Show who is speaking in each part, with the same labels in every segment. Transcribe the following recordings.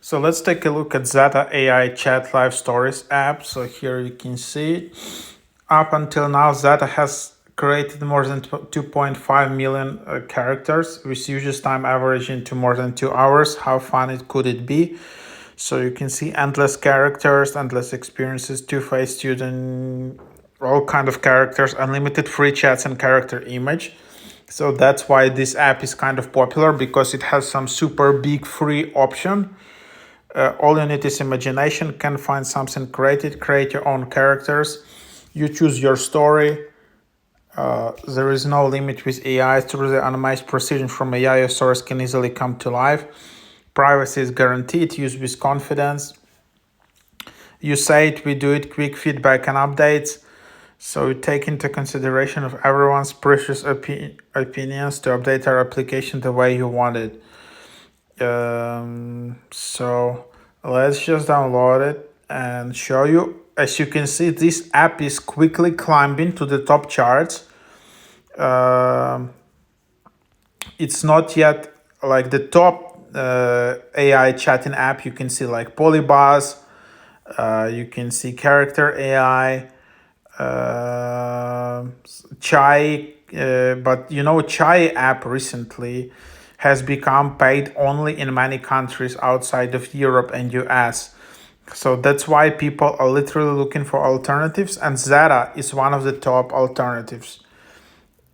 Speaker 1: So let's take a look at Zeta AI Chat Live Stories app. So here you can see up until now, Zeta has created more than 2.5 million characters with usage time averaging to more than 2 hours. How fun could it be? So you can see endless characters, endless experiences, two-faced student, all kind of characters, unlimited free chats and character image. So that's why this app is kind of popular, because it has some super big free option. All you need is imagination, can find something created, create your own characters. You choose your story. There is no limit with AI. Through the animation precision from AI, your stories can easily come to life. Privacy is guaranteed. Use with confidence. You say it, we do it. Quick feedback and updates. So we take into consideration of everyone's precious opinions to update our application the way you want it. So let's just download it and show you. As you can see, this app is quickly climbing to the top charts. It's not yet like the top AI chatting app. You can see like Polybuzz, you can see Character AI, Chai, but Chai app recently has become paid only in many countries outside of Europe and US. So that's why people are literally looking for alternatives, and Zeta is one of the top alternatives.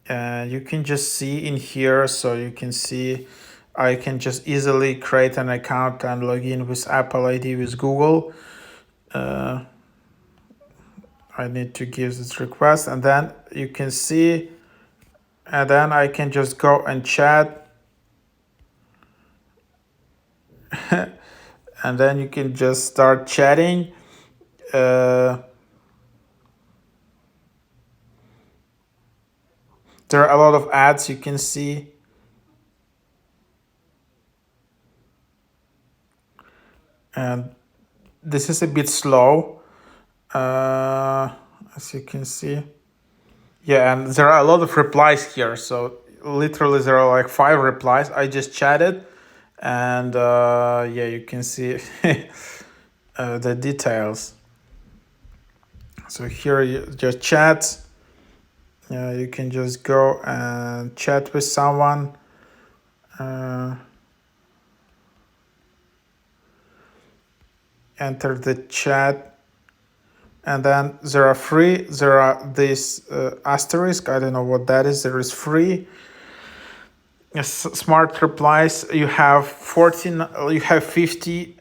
Speaker 1: You can just see in here, so you can see I can just easily create an account and log in with Apple ID with Google. I need to give this request, and then you can see, and then I can just go and chat, and then you can just start chatting. There are a lot of ads you can see, and this is a bit slow, as you can see. Yeah, and there are a lot of replies here. So literally there are like 5 replies. I just chatted, and yeah, you can see the details. So here you just chat. You can just go and chat with someone. Enter the chat, and then there are free. There are this asterisk. I don't know what that is. There is free. Yes, smart replies. You have 14. You have 50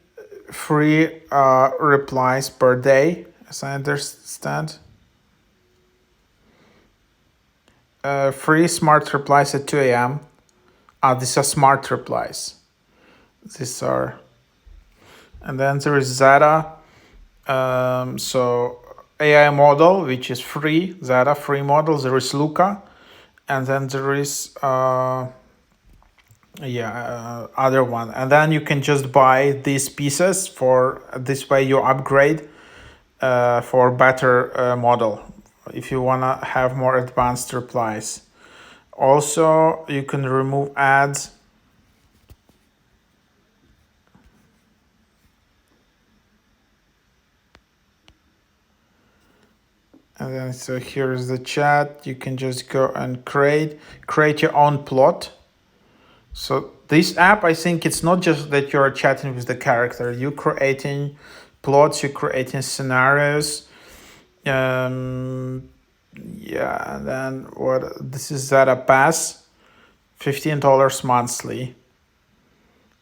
Speaker 1: free replies per day, as I understand. Free smart replies at 2 a.m. These are smart replies. These are, and then there is Zeta. So AI model, which is free. Zeta free model. There is Luca, and then there is other one, and then you can just buy these pieces. For this way you upgrade for better model if you want to have more advanced replies. Also, you can remove ads. And then so here's the chat. You can just go and create your own plot. So this app, I think it's not just that you're chatting with the character. You're creating plots, you're creating scenarios. Yeah, and then this is Zeta Pass, $15 monthly.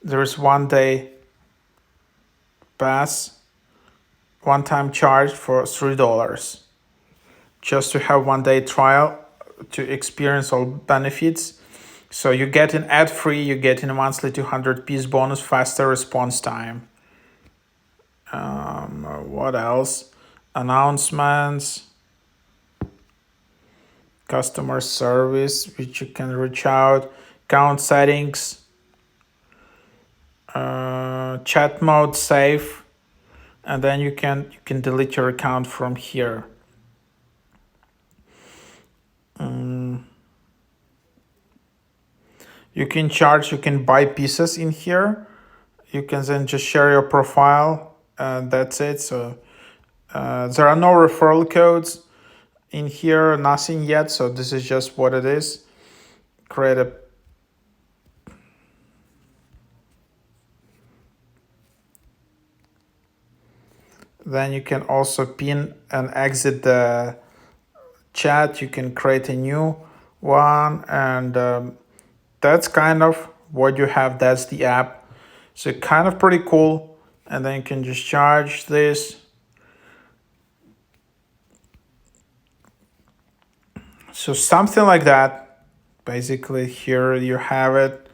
Speaker 1: There is 1 day pass, one-time charge for $3, just to have 1 day trial to experience all benefits. So you get an ad-free, you get in a monthly 200 piece bonus, faster response time. What else? Announcements, customer service, which you can reach out, account settings, chat mode save, and then you can delete your account from here. You can buy pieces in here. You can then just share your profile, and that's it. So there are no referral codes in here, nothing yet. So this is just what it is. Create a Then you can also pin and exit the chat. You can create a new one, and that's kind of what you have. That's the app. So kind of pretty cool. And then you can just charge this. So something like that. Basically, here you have it.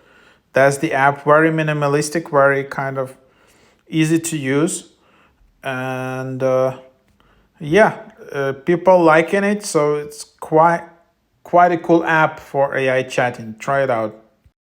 Speaker 1: That's the app. Very minimalistic, very kind of easy to use, and yeah, people liking it. So it's quite a cool app for AI chatting. Try it out.